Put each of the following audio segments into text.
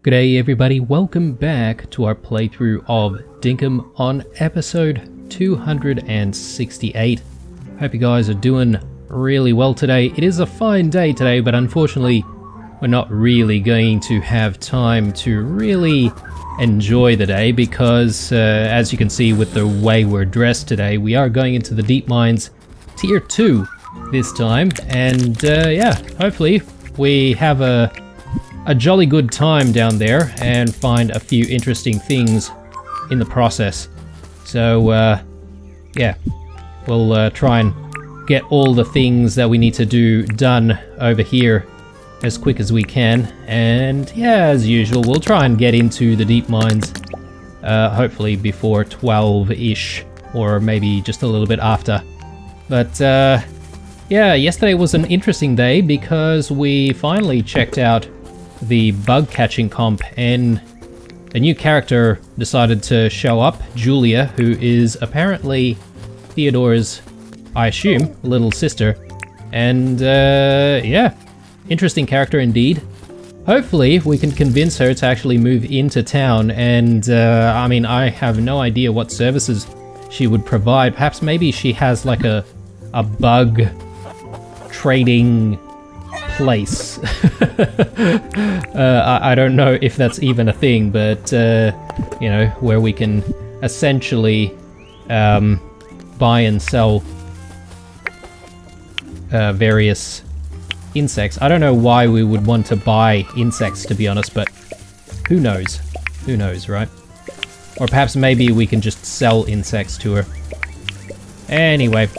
G'day everybody, welcome back to our playthrough of Dinkum on episode 268. Hope you guys are doing really well today. It is a fine day today, but unfortunately we're not really going to have time to really enjoy the day because as you can see with the way we're dressed today, we are going into the deep mines tier 2 this time, and yeah, hopefully we have a jolly good time down there and find a few interesting things in the process. So yeah, we'll try and get all the things that we need to do done over here as quick as we can, and yeah, as usual we'll try and get into the deep mines hopefully before 12-ish, or maybe just a little bit after. But yeah, yesterday was an interesting day because we finally checked out the bug catching comp and a new character decided to show up, Julia, who is apparently Theodore's, I assume, little sister. And yeah, interesting character indeed. Hopefully we can convince her to actually move into town, and I mean, I have no idea what services she would provide. Perhaps maybe she has like a bug trading place. I don't know if that's even a thing, but you know, where we can essentially buy and sell various insects. I don't know why we would want to buy insects, to be honest, but who knows? Who knows, right? Or perhaps maybe we can just sell insects to her. Anyway,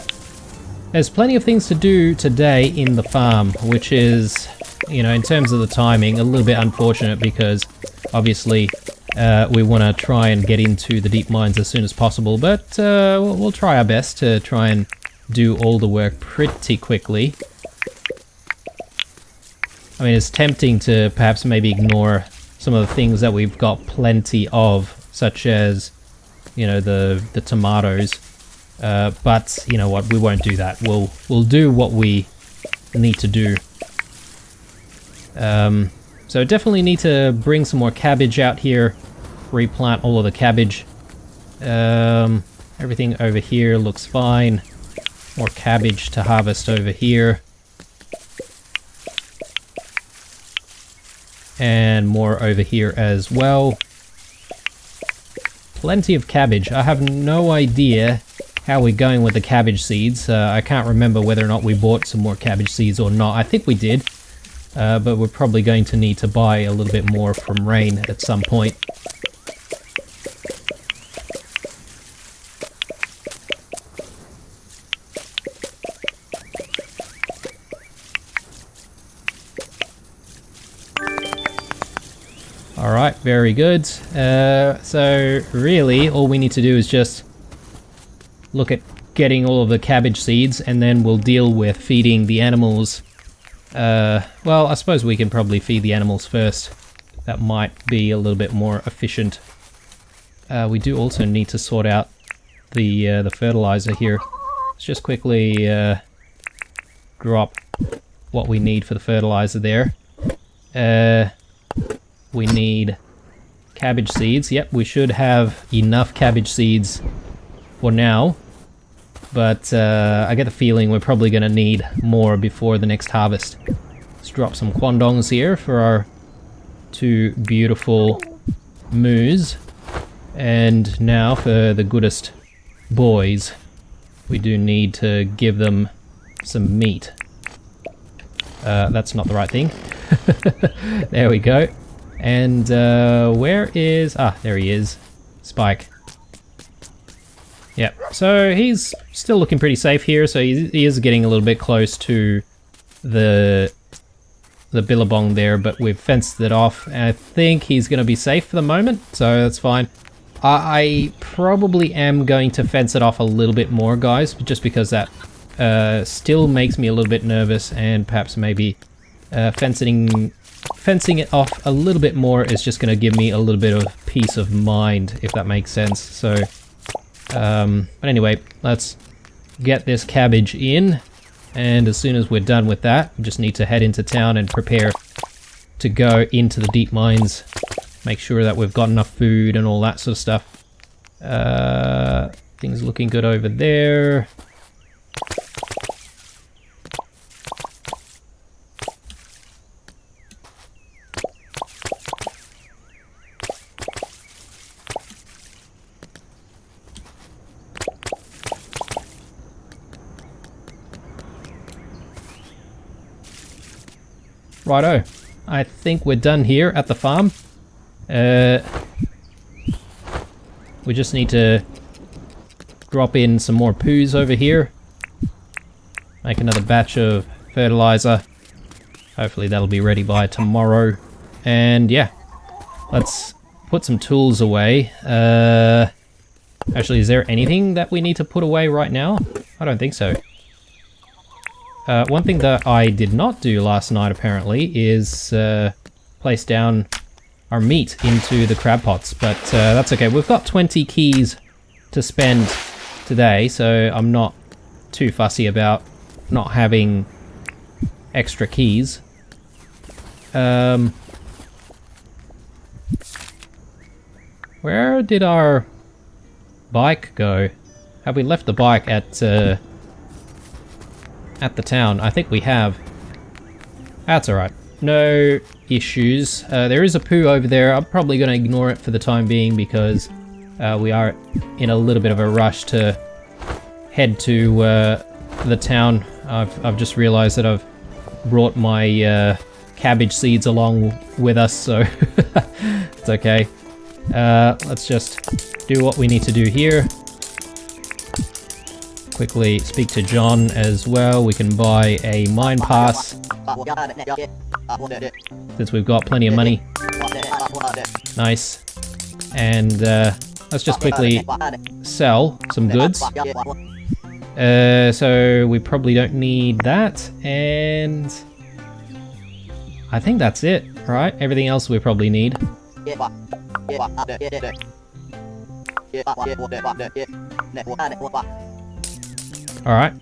there's plenty of things to do today in the farm, which is, you know, in terms of the timing, a little bit unfortunate because obviously we want to try and get into the deep mines as soon as possible, but we'll try our best to try and do all the work pretty quickly. I mean, it's tempting to perhaps maybe ignore some of the things that we've got plenty of, such as, you know, the tomatoes. But you know what, we won't do that. We'll do what we need to do. So definitely need to bring some more cabbage out here, replant all of the cabbage. Everything over here looks fine. More cabbage to harvest over here. And more over here as well. Plenty of cabbage. I have no idea how we're going with the cabbage seeds. I can't remember whether or not we bought some more cabbage seeds or not. I think we did, but we're probably going to need to buy a little bit more from Rain at some point. Alright, very good. So really all we need to do is just look at getting all of the cabbage seeds, and then we'll deal with feeding the animals. Well, I suppose we can probably feed the animals first. That might be a little bit more efficient. We do also need to sort out the fertilizer here. Let's just quickly drop what we need for the fertilizer there. We need cabbage seeds. Yep, we should have enough cabbage seeds for now, but I get the feeling we're probably going to need more before the next harvest. Let's drop some quandongs here for our two beautiful moos. And now for the goodest boys, we do need to give them some meat. That's not the right thing. There we go. And where is... Ah, there he is. Spike. Yep, so he's still looking pretty safe here, so he is getting a little bit close to the billabong there, but we've fenced it off. And I think he's going to be safe for the moment, so that's fine. I probably am going to fence it off a little bit more, guys, just because that still makes me a little bit nervous, and perhaps maybe fencing it off a little bit more is just going to give me a little bit of peace of mind, if that makes sense. So but anyway, let's get this cabbage in, and as soon as we're done with that, we just need to head into town and prepare to go into the deep mines make sure that we've got enough food and all that sort of stuff. Things looking good over there. Righto, I think we're done here at the farm. We just need to drop in some more poos over here. Make another batch of fertilizer. Hopefully that'll be ready by tomorrow. And yeah, let's put some tools away. Actually, is there anything that we need to put away right now? I don't think so. One thing that I did not do last night, apparently, is place down our meat into the crab pots, but that's okay. We've got 20 keys to spend today, so I'm not too fussy about not having extra keys. Where did our bike go? Have we left the bike at the town? I think we have. That's alright. No issues. There is a poo over there. I'm probably going to ignore it for the time being because we are in a little bit of a rush to head to the town. I've just realized that I've brought my cabbage seeds along with us, so it's okay. Let's just do what we need to do here. Quickly speak to John as well. We can buy a mine pass since we've got plenty of money. Nice. And let's just quickly sell some goods. So we probably don't need that, and I think that's it, right? Everything else we probably need. Alright,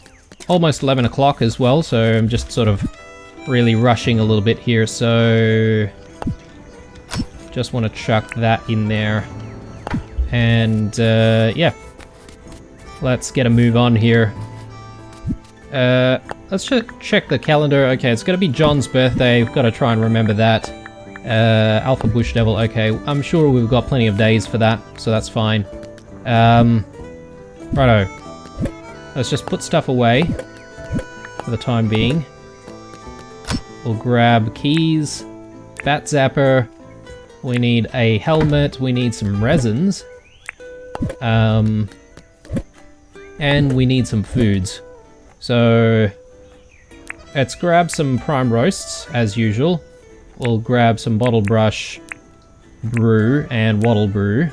almost 11 o'clock as well, so I'm just sort of really rushing a little bit here, so just want to chuck that in there. And yeah, let's get a move on here. Let's check the calendar. Okay, it's going to be John's birthday. We've got to try and remember that. Alpha Bush Devil, okay, I'm sure we've got plenty of days for that, so that's fine. Righto. Let's just put stuff away for the time being. We'll grab keys, bat zapper, we need a helmet, we need some resins, and we need some foods. So let's grab some prime roasts as usual. We'll grab some bottle brush brew and wattle brew,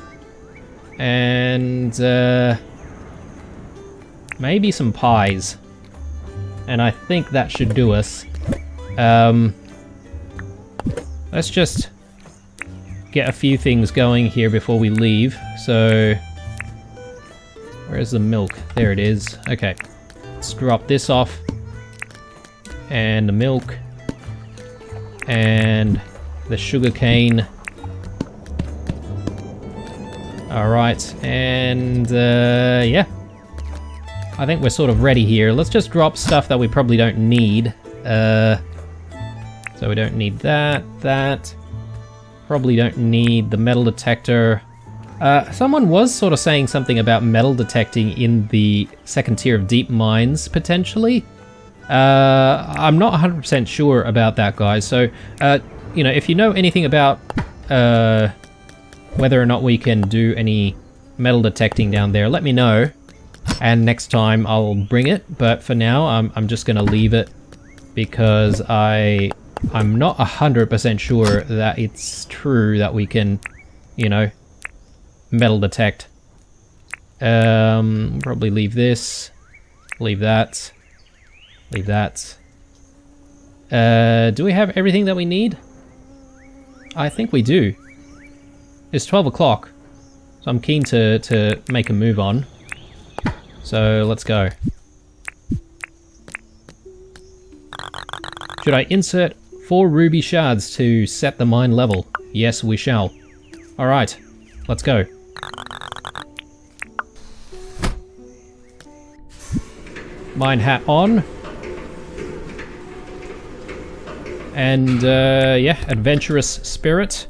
and maybe some pies, and I think that should do us. Let's just get a few things going here before we leave. So where's the milk? There it is. Okay, let's drop this off, and the milk, and the sugar cane. Alright, and yeah, I think we're sort of ready here. Let's just drop stuff that we probably don't need. So we don't need that. Probably don't need the metal detector. Someone was sort of saying something about metal detecting in the second tier of deep mines, potentially. I'm not 100% sure about that, guys. So, you know, if you know anything about whether or not we can do any metal detecting down there, let me know. And next time I'll bring it. But for now, I'm just going to leave it because I'm not 100% sure that it's true that we can, you know, metal detect. Probably leave this, leave that, leave that. Do we have everything that we need? I think we do. It's 12 o'clock, so I'm keen to make a move on. So let's go. Should I insert 4 ruby shards to set the mine level? Yes, we shall. Alright, let's go. Mine hat on. And, yeah, adventurous spirit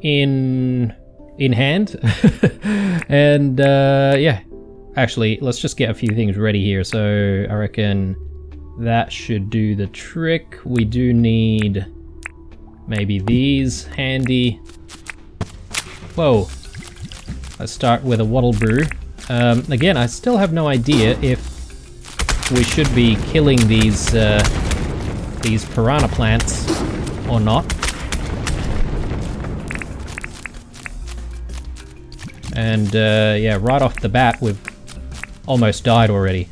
in hand. And, yeah. Actually, let's just get a few things ready here. So, I reckon that should do the trick. We do need maybe these handy. Whoa. Let's start with a wattle brew. Again, I still have no idea if we should be killing these piranha plants or not. And yeah, right off the bat, we've almost died already.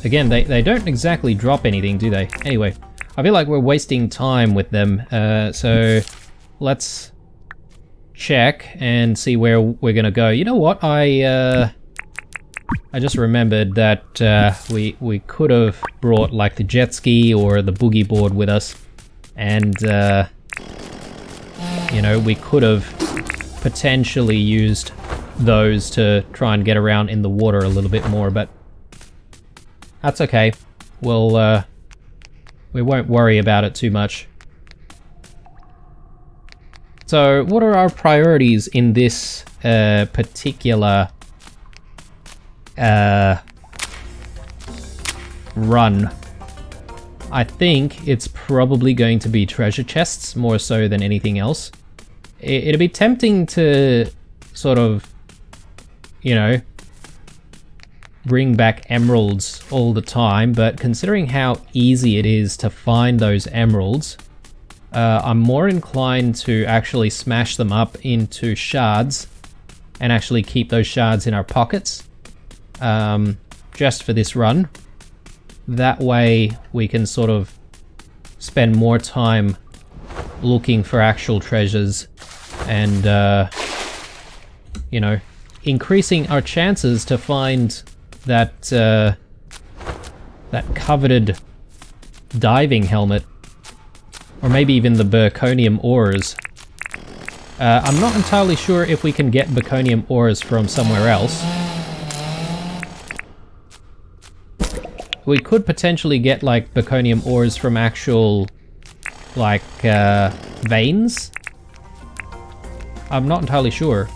Again, they don't exactly drop anything, do they? Anyway, I feel like we're wasting time with them, so let's check and see where we're gonna go. You know what? I just remembered that we could have brought like the jet ski or the boogie board with us, and you know, we could have potentially used those to try and get around in the water a little bit more, but that's okay. We'll we won't worry about it too much. So, what are our priorities in this particular run? I think it's probably going to be treasure chests more so than anything else. It'd be tempting to sort of, you know, bring back emeralds all the time, but considering how easy it is to find those emeralds, I'm more inclined to actually smash them up into shards and actually keep those shards in our pockets, just for this run. That way we can sort of spend more time looking for actual treasures and, you know, increasing our chances to find that, that coveted diving helmet. Or maybe even the Berkonium ores. I'm not entirely sure if we can get Berkonium ores from somewhere else. We could potentially get like Berkonium ores from actual like veins. I'm not entirely sure.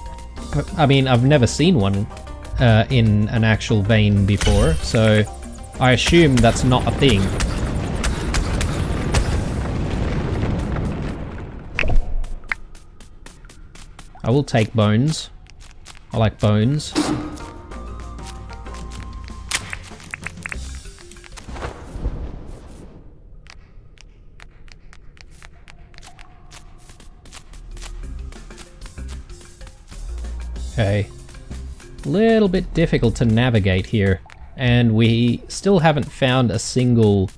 I mean, I've never seen one in an actual vein before, so I assume that's not a thing. I will take bones. I like bones. Okay. Little bit difficult to navigate here. And we still haven't found a single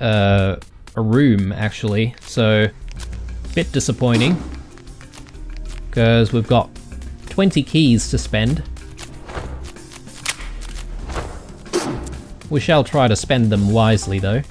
a room, actually. So, bit disappointing. Because we've got 20 keys to spend. We shall try to spend them wisely, though.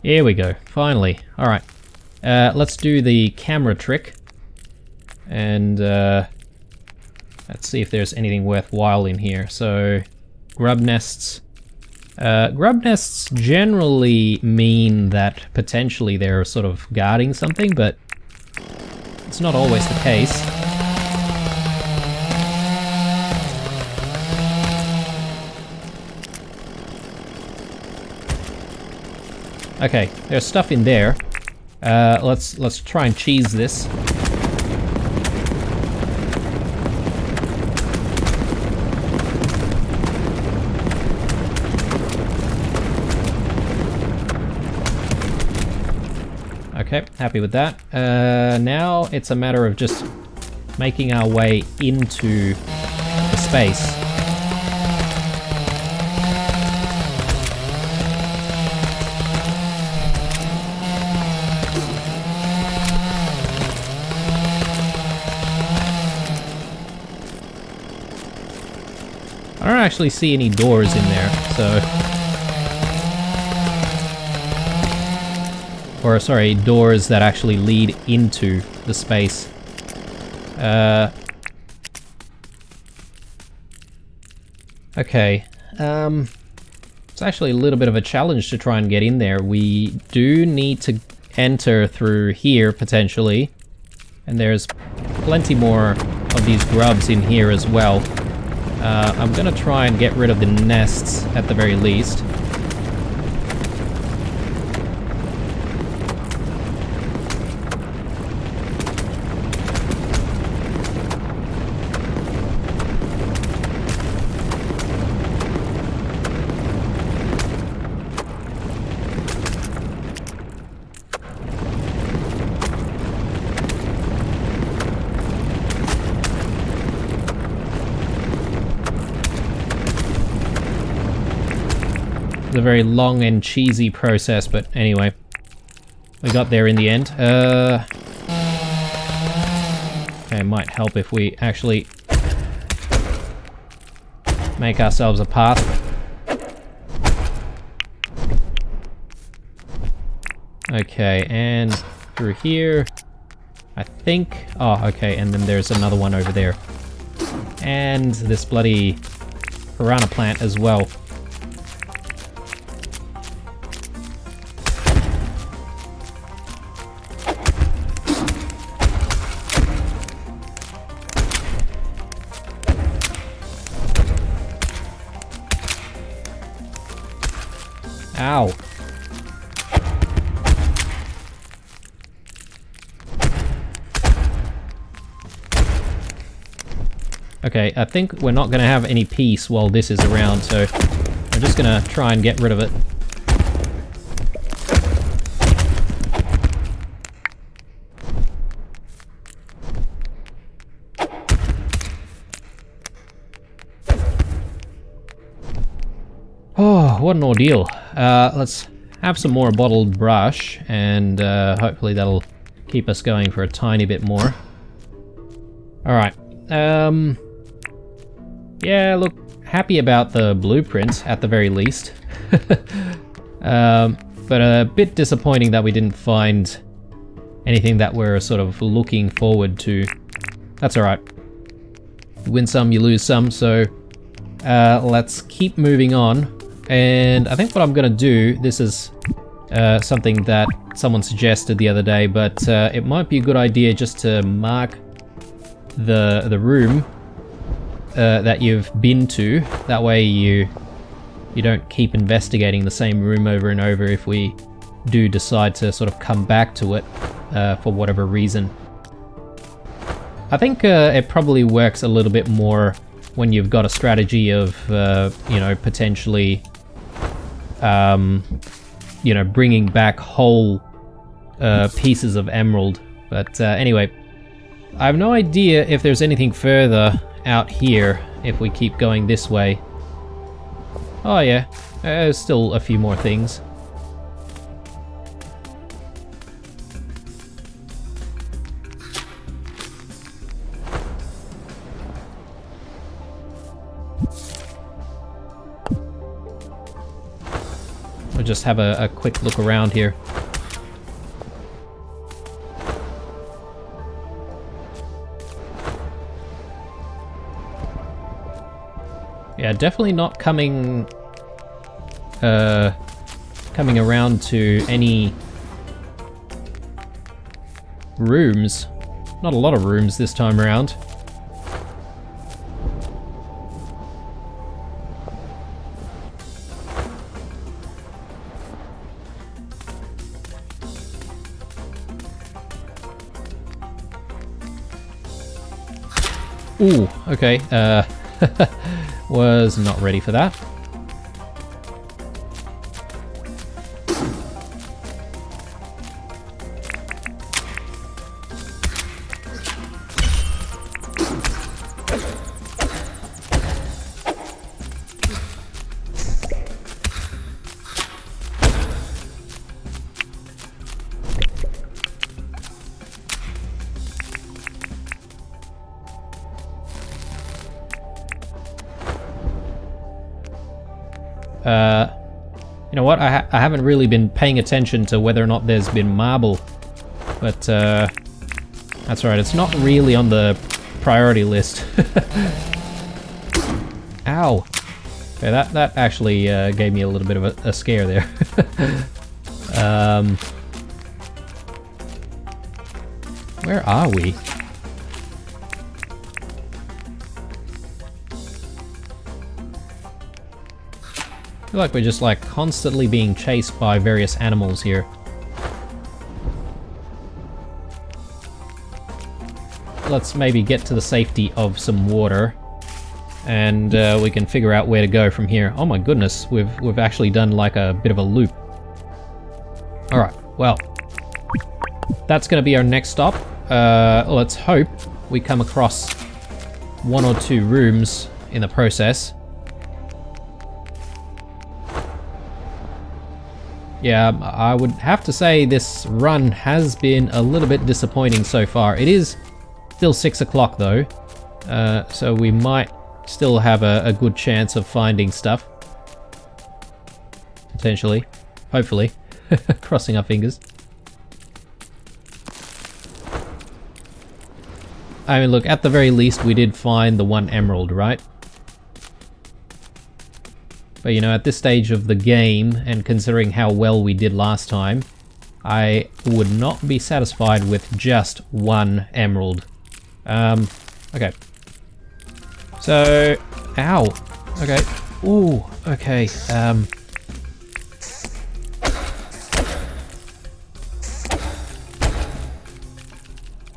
Here we go, finally. Alright. Let's do the camera trick, and let's see if there's anything worthwhile in here. So, grub nests. Grub nests generally mean that potentially they're sort of guarding something, but it's not always the case. Okay, there's stuff in there. Let's try and cheese this. Okay, happy with that. Now it's a matter of just making our way into the space. actually see any doors in there, so... Or, sorry, doors that actually lead into the space. Okay. It's actually a little bit of a challenge to try and get in there. We do need to enter through here, potentially. And there's plenty more of these grubs in here as well. I'm gonna try and get rid of the nests at the very least. A very long and cheesy process, but anyway, we got there in the end. Okay, it might help if we actually make ourselves a path. Okay, and through here, I think. Oh, okay, and then there's another one over there, and this bloody piranha plant as well. Ow. Okay, I think we're not going to have any peace while this is around, so I'm just going to try and get rid of it. Oh, what an ordeal. Let's have some more bottled brush, and hopefully that'll keep us going for a tiny bit more. Alright. Yeah, look, happy about the blueprints at the very least. But a bit disappointing that we didn't find anything that we're sort of looking forward to. That's alright. You win some, you lose some, so let's keep moving on. And I think what I'm gonna do, this is something that someone suggested the other day, but it might be a good idea just to mark the room that you've been to. That way you don't keep investigating the same room over and over if we do decide to sort of come back to it for whatever reason. I think it probably works a little bit more when you've got a strategy of, you know, potentially, you know, bringing back whole pieces of emerald. But anyway, I have no idea if there's anything further out here if we keep going this way. Oh yeah, there's still a few more things. We'll just have a quick look around here. Yeah, definitely not coming around to any rooms. Not a lot of rooms this time around. Ooh, okay, was not ready for that. You know what? I haven't really been paying attention to whether or not there's been marble, but that's right. It's not really on the priority list. Ow! Okay, that actually gave me a little bit of a scare there. Where are we? I feel like we're just like constantly being chased by various animals here. Let's maybe get to the safety of some water, and we can figure out where to go from here. Oh my goodness, we've actually done like a bit of a loop. All right, well, that's going to be our next stop. Let's hope we come across one or two rooms in the process. Yeah, I would have to say this run has been a little bit disappointing so far. It is still 6 o'clock though, so we might still have a good chance of finding stuff. Potentially. Hopefully. Crossing our fingers. I mean, look, at the very least we did find the one emerald, right? But you know, at this stage of the game, and considering how well we did last time, I would not be satisfied with just one emerald. Okay. So, ow. Okay. Ooh, okay.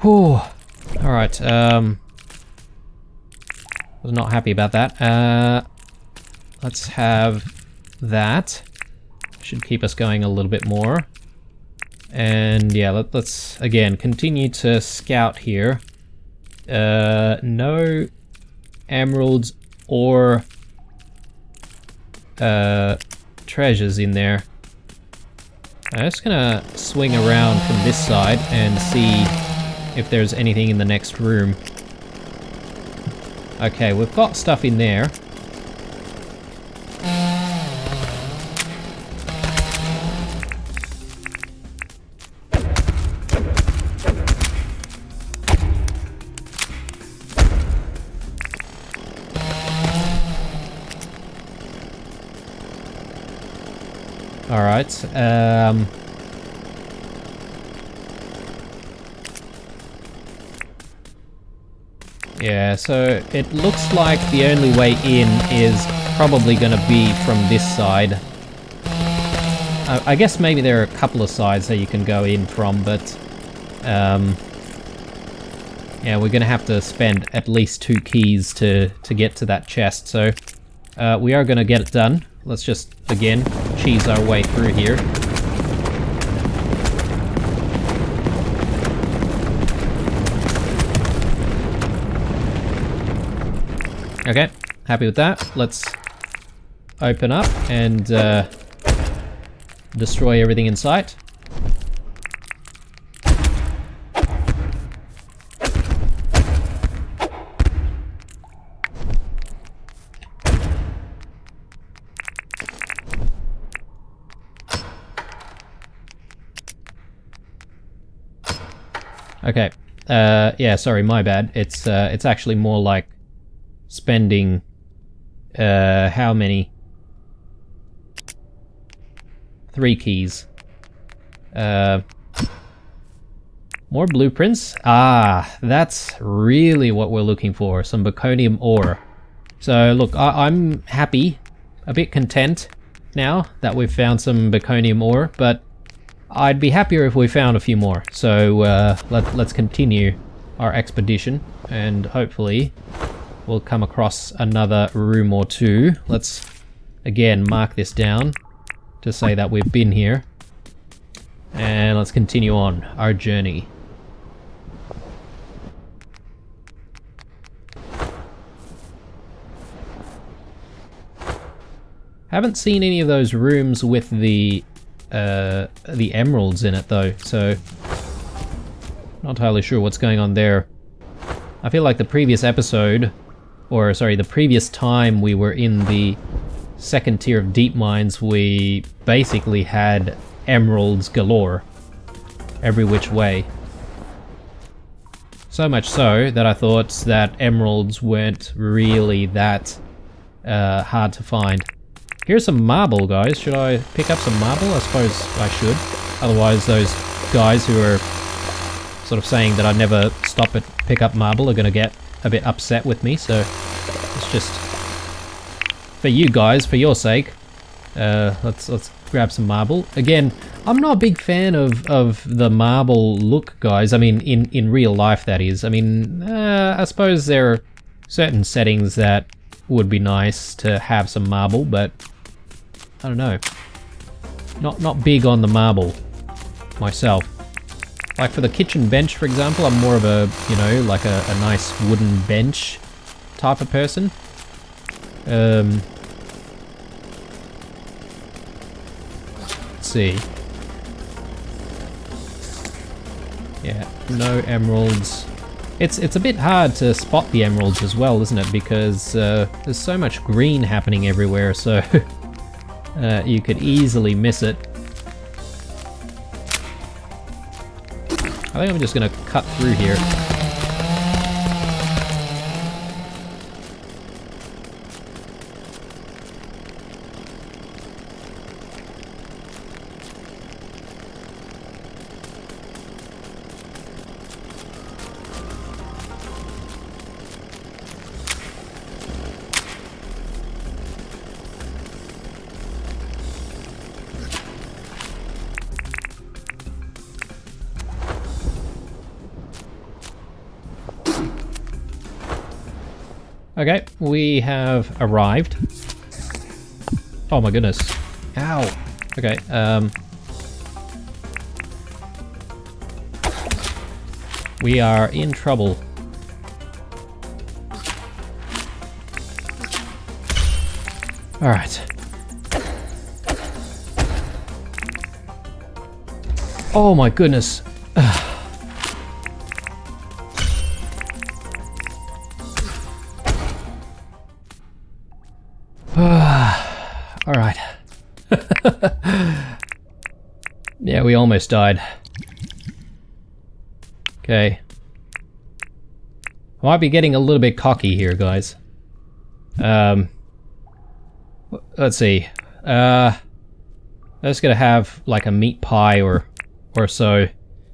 Whew. Alright, was not happy about that. Let's have that. Should keep us going a little bit more. And yeah, let's again continue to scout here. No emeralds or treasures in there. I'm just gonna swing around from this side and see if there's anything in the next room. Okay, we've got stuff in there. Alright, yeah, so it looks like the only way in is probably going to be from this side. I guess maybe there are a couple of sides that you can go in from, but yeah, we're going to have to spend at least 2 keys to get to that chest, so we are going to get it done. Let's just, again, cheese our way through here. Okay, happy with that. Let's open up and destroy everything in sight. Okay, yeah, sorry, my bad. It's actually more like spending, how many? 3 keys. More blueprints? Ah, that's really what we're looking for, some Berkonium ore. So look, I'm happy, a bit content now that we've found some Berkonium ore, but I'd be happier if we found a few more. So let's continue our expedition, and hopefully we'll come across another room or two. Let's again mark this down to say that we've been here, and let's continue on our journey. Haven't seen any of those rooms with the emeralds in it though, so not entirely sure what's going on there. I feel like the previous episode, or sorry, the previous time we were in the second tier of deep mines, we basically had emeralds galore every which way. So much so that I thought that emeralds weren't really that hard to find. Here's some marble, guys. Should I pick up some marble? I suppose I should. Otherwise those guys who are sort of saying that I never stop at pick up marble are going to get a bit upset with me, so let's just, for you guys, for your sake, let's grab some marble. Again, I'm not a big fan of the marble look, guys. I mean, in real life, that is. I mean, I suppose there are certain settings that would be nice to have some marble, but I don't know. Not big on the marble myself. Like for the kitchen bench, for example, I'm more of a, you know, like a nice wooden bench type of person. Let's see. Yeah, no emeralds. It's a bit hard to spot the emeralds as well, isn't it? Because there's so much green happening everywhere, so you could easily miss it. I think I'm just going to cut through here. Okay, we have arrived. Oh my goodness. Ow. Okay, we are in trouble. Alright. Oh my goodness. Alright. Yeah, we almost died. Okay. I might be getting a little bit cocky here, guys. Let's see. I'm just gonna have like a meat pie or so,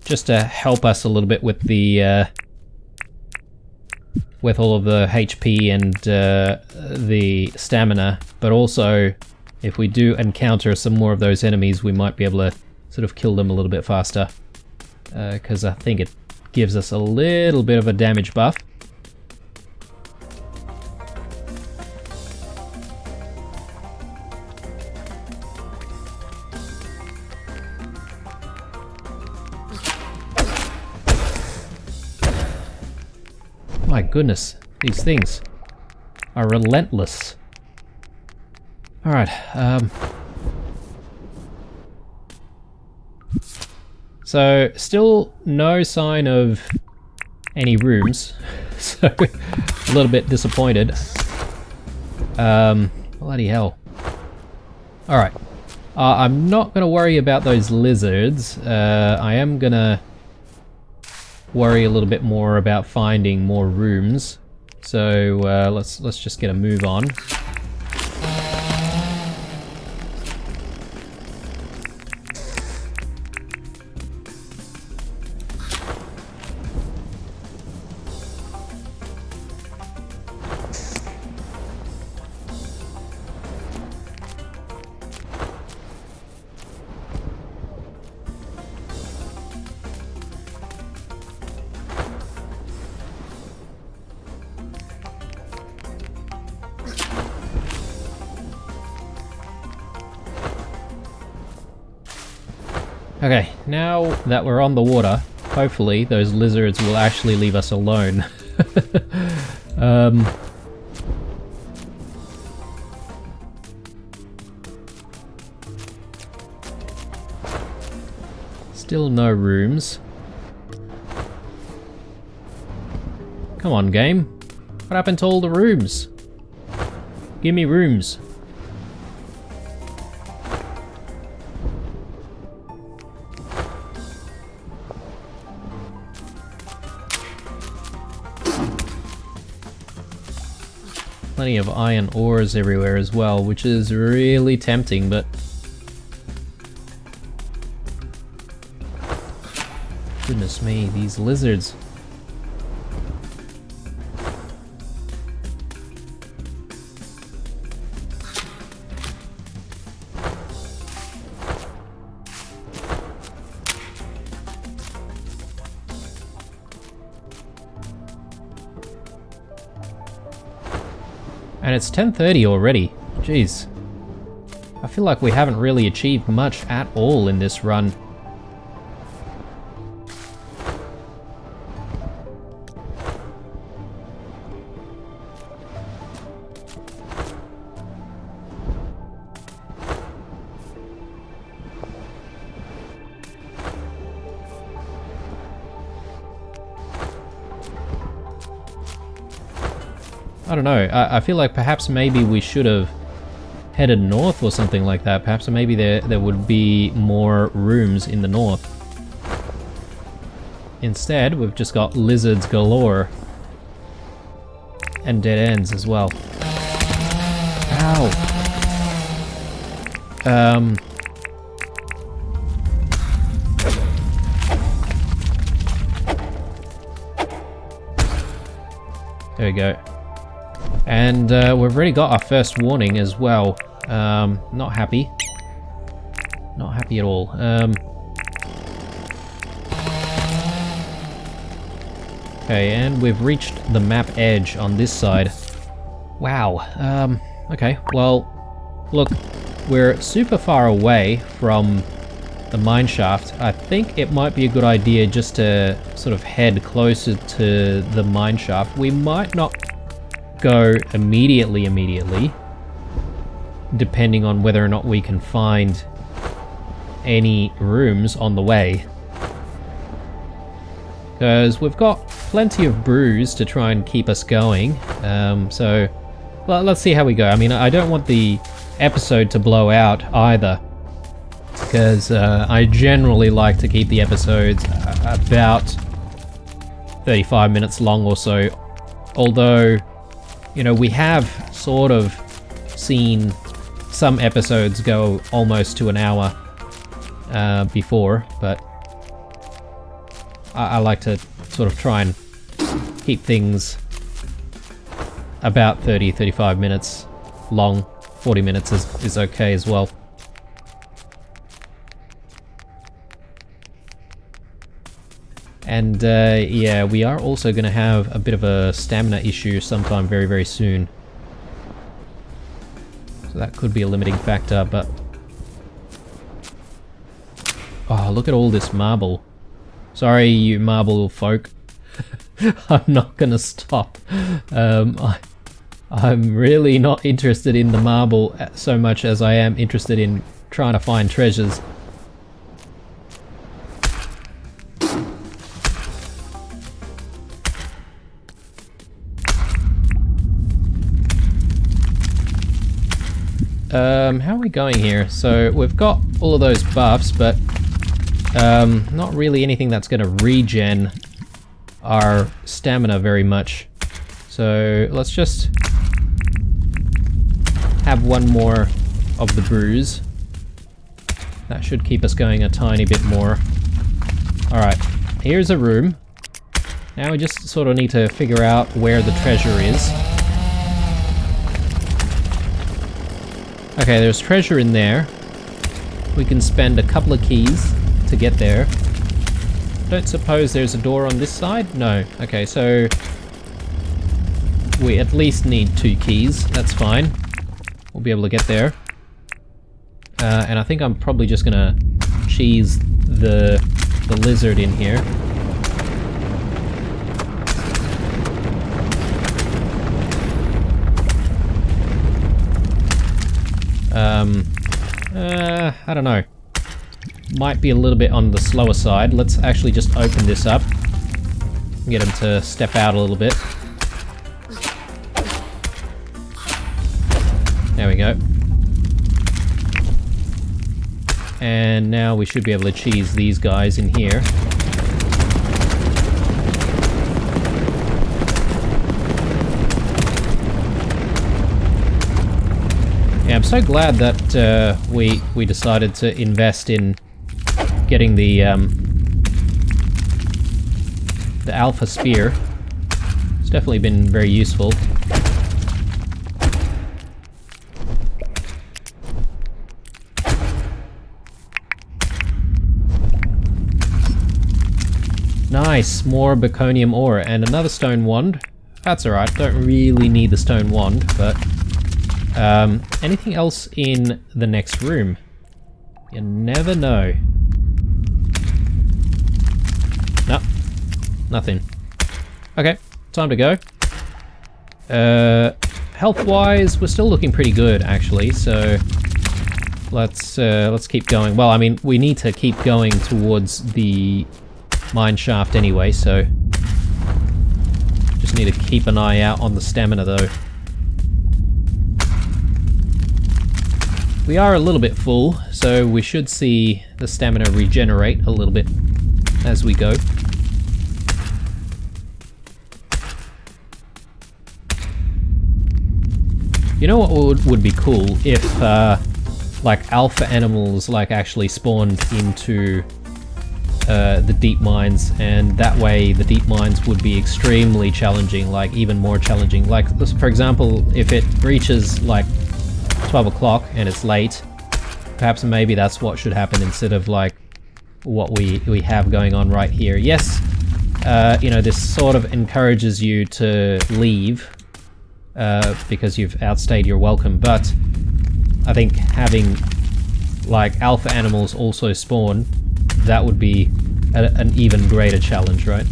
just to help us a little bit with the with all of the HP and the stamina, but also if we do encounter some more of those enemies, we might be able to sort of kill them a little bit faster, because I think it gives us a little bit of a damage buff. My goodness, these things are relentless. Alright, so still no sign of any rooms, so a little bit disappointed. Bloody hell. Alright, I'm not gonna worry about those lizards. I am gonna worry a little bit more about finding more rooms. So let's just get a move on. Okay, now that we're on the water, hopefully those lizards will actually leave us alone. Still no rooms. Come on, game. What happened to all the rooms? Give me rooms. plenty of iron ores everywhere as well, which is really tempting, but... Goodness me, these lizards. And it's 10:30 already. Jeez. I feel like we haven't really achieved much at all in this run. I don't know, I feel like perhaps maybe we should have headed north or something like that. Perhaps maybe there would be more rooms in the north. Instead, we've just got lizards galore. And dead ends as well. Ow! There we go. And we've already got our first warning as well. Not happy. Not happy at all. Okay, and we've reached the map edge on this side. Wow. Okay, well, look, we're super far away from the mine shaft. I think it might be a good idea just to sort of head closer to the mine shaft. We might not go immediately, depending on whether or not we can find any rooms on the way. Because we've got plenty of brews to try and keep us going. So, well, let's see how we go. I mean, I don't want the episode to blow out either, because I generally like to keep the episodes about 35 minutes long or so. Although, you know, we have sort of seen some episodes go almost to an hour before, but I like to sort of try and keep things about 30-35 minutes long. 40 minutes is okay as well. And yeah, we are also going to have a bit of a stamina issue sometime very, very soon. So that could be a limiting factor, but... Oh, look at all this marble. Sorry, you marble folk. I'm not going to stop. I'm really not interested in the marble so much as I am interested in trying to find treasures. How are we going here? So we've got all of those buffs, but not really anything that's going to regen our stamina very much. So let's just have one more of the brews. That should keep us going a tiny bit more. Alright, here's a room. Now we just sort of need to figure out where the treasure is. Okay, there's treasure in there. We can spend a couple of keys to get there. Don't suppose there's a door on this side? No. Okay, so we at least need 2 keys. That's fine. We'll be able to get there. And I think I'm probably just gonna cheese the lizard in here. I don't know. Might be a little bit on the slower side. Let's actually just open this up. Get him to step out a little bit. There we go. And now we should be able to cheese these guys in here. Yeah, I'm so glad that we decided to invest in getting the Alpha Spear. It's definitely been very useful. Nice, more Berkonium ore and another stone wand. That's alright, don't really need the stone wand, but anything else in the next room? You never know. Nope, nothing. Okay, time to go. Health-wise, we're still looking pretty good actually, so let's keep going. Well, I mean, we need to keep going towards the mine shaft anyway, so just need to keep an eye out on the stamina though. We are a little bit full, so we should see the stamina regenerate a little bit as we go. You know what would be cool if like alpha animals like actually spawned into the deep mines, and that way the deep mines would be extremely challenging, like even more challenging. Like, for example, if it reaches like 12 o'clock and it's late, perhaps maybe that's what should happen instead of like what we have going on right here. Yes, you know, this sort of encourages you to leave because you've outstayed your welcome, but I think having like alpha animals also spawn, that would be an even greater challenge, right?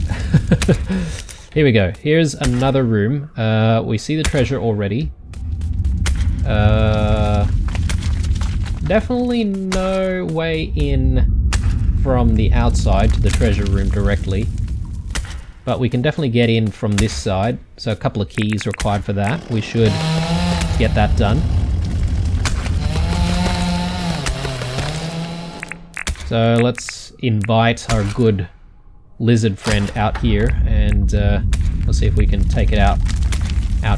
Here we go. Here's another room. We see the treasure already. Definitely no way in from the outside to the treasure room directly, but we can definitely get in from this side, so a couple of keys required for that. We should get that done. So let's invite our good lizard friend out here, and let's see if we can take it out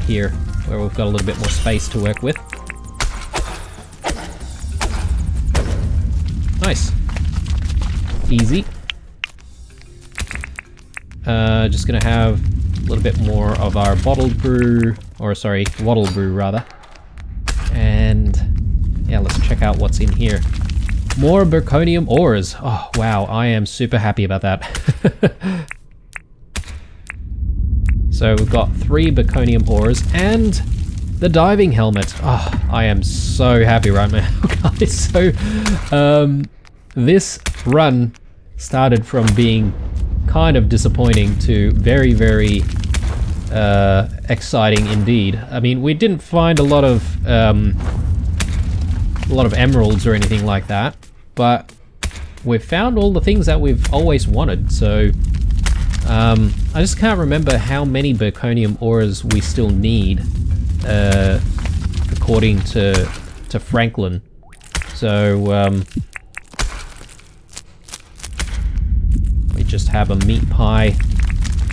here where we've got a little bit more space to work with. Nice. Easy. Just gonna have a little bit more of our bottled brew, or sorry, wattle brew rather. And yeah, let's check out what's in here. More Berkonium ores. Oh, wow, I am super happy about that. So we've got 3 Berkonium ores and the diving helmet. Oh, I am so happy right now, guys. So, this run started from being kind of disappointing to very, very exciting indeed. I mean, we didn't find a lot of emeralds or anything like that, but we've found all the things that we've always wanted. So I just can't remember how many Berkonium ores we still need according to Franklin. So we just have a meat pie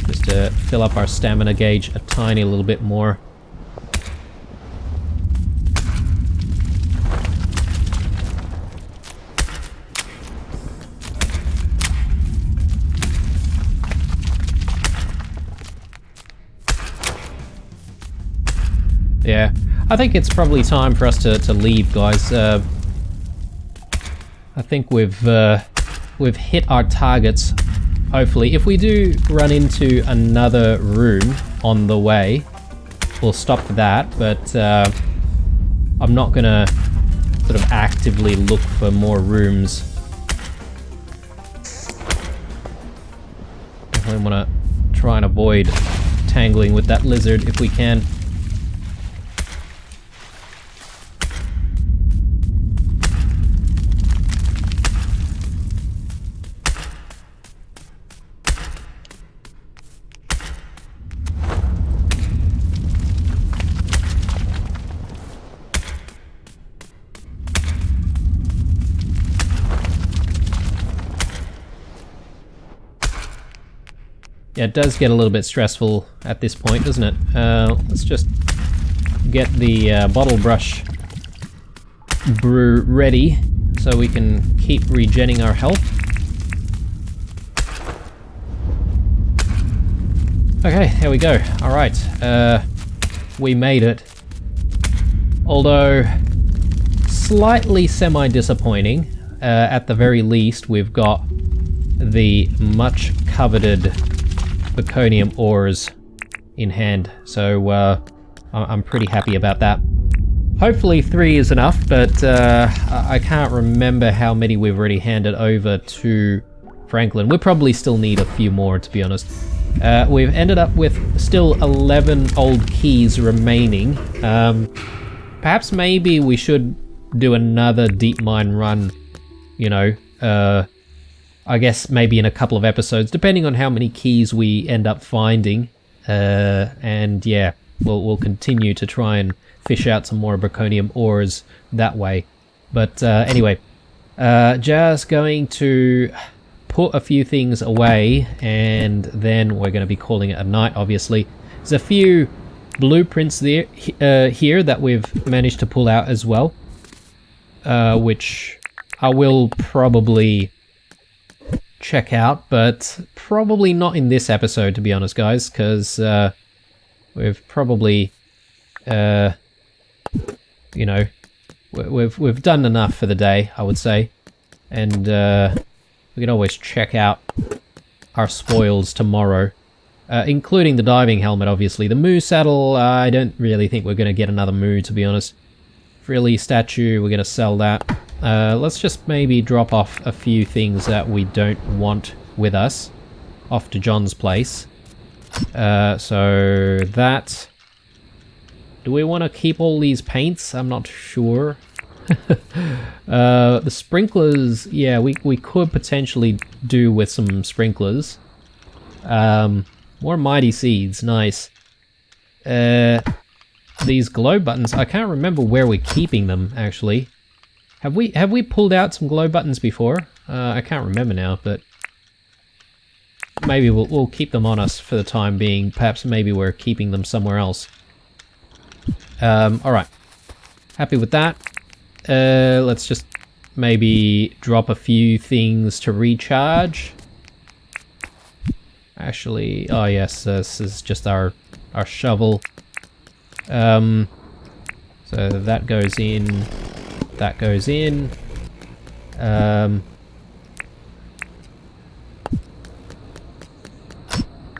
just to fill up our stamina gauge a tiny little bit more. Yeah, I think it's probably time for us to leave, guys. I think we've hit our targets, hopefully. If we do run into another room on the way, we'll stop for that, but I'm not gonna sort of actively look for more rooms. Definitely wanna try and avoid tangling with that lizard if we can. Yeah, it does get a little bit stressful at this point, doesn't it? Let's just get the bottle brush brew ready so we can keep regenning our health. Okay, here we go. Alright, we made it. Although, slightly semi-disappointing. At the very least, we've got the much coveted Berkonium ores in hand. So, I'm pretty happy about that. Hopefully 3 is enough, but I can't remember how many we've already handed over to Franklin. We'll probably still need a few more, to be honest. We've ended up with still 11 old keys remaining. Perhaps maybe we should do another deep mine run, you know, I guess maybe in a couple of episodes, depending on how many keys we end up finding. And yeah, we'll continue to try and fish out some more Berkonium ores that way. But anyway, just going to put a few things away, and then we're going to be calling it a night, obviously. There's a few blueprints there here that we've managed to pull out as well, which I will probably check out, but probably not in this episode, to be honest, guys, because we've probably, you know, we've done enough for the day, I would say, and we can always check out our spoils tomorrow, including the diving helmet, obviously. The Moo saddle, I don't really think we're going to get another Moo, to be honest. Frilly statue, we're going to sell that. Let's just maybe drop off a few things that we don't want with us off to John's place. So that... Do we want to keep all these paints? I'm not sure. The sprinklers, yeah, we could potentially do with some sprinklers. More mighty seeds, nice. These glow buttons, I can't remember where we're keeping them, actually. Have we pulled out some glow buttons before? I can't remember now, but maybe we'll keep them on us for the time being. Perhaps maybe we're keeping them somewhere else. Alright. Happy with that. Let's just maybe drop a few things to recharge. Actually, oh yes, this is just our shovel. So that goes in, that goes in. The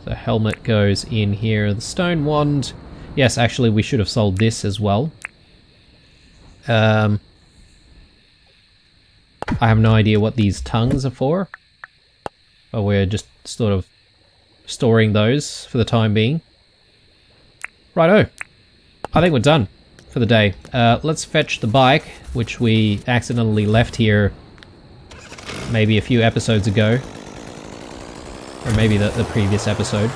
helmet goes in here. The stone wand, yes, actually we should have sold this as well. I have no idea what these tongues are for, but we're just sort of storing those for the time being. Righto, I think we're done for the day. Let's fetch the bike, which we accidentally left here maybe a few episodes ago, or maybe the previous episode.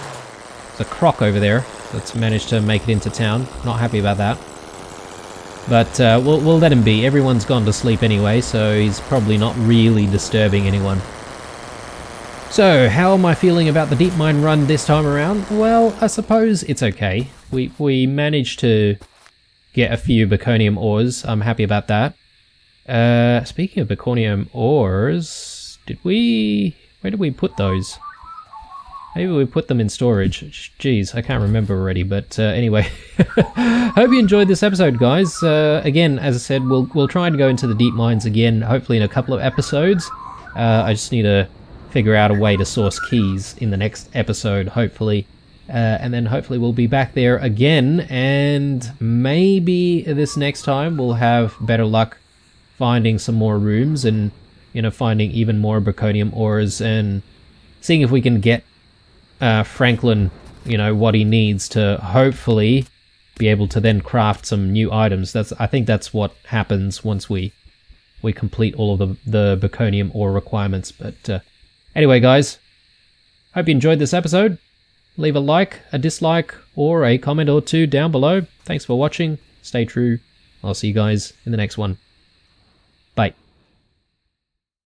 There's a croc over there that's managed to make it into town. Not happy about that. But we'll let him be. Everyone's gone to sleep anyway, so he's probably not really disturbing anyone. So, how am I feeling about the deep mine run this time around? Well, I suppose it's okay. We managed to get a few Berkonium ores. I'm happy about that. Speaking of Berkonium ores, where did we put those? Maybe we put them in storage. Jeez, I can't remember already, but anyway. Hope you enjoyed this episode, guys. Again, as I said, we'll try and go into the deep mines again, hopefully in a couple of episodes. I just need to figure out a way to source keys in the next episode, hopefully. And then hopefully we'll be back there again, and maybe this next time we'll have better luck finding some more rooms and, you know, finding even more Berkonium ores and seeing if we can get Franklin, you know, what he needs to hopefully be able to then craft some new items. I think that's what happens once we complete all of the Berkonium ore requirements. But anyway, guys, hope you enjoyed this episode. Leave a like, a dislike, or a comment or two down below. Thanks for watching. Stay true. I'll see you guys in the next one.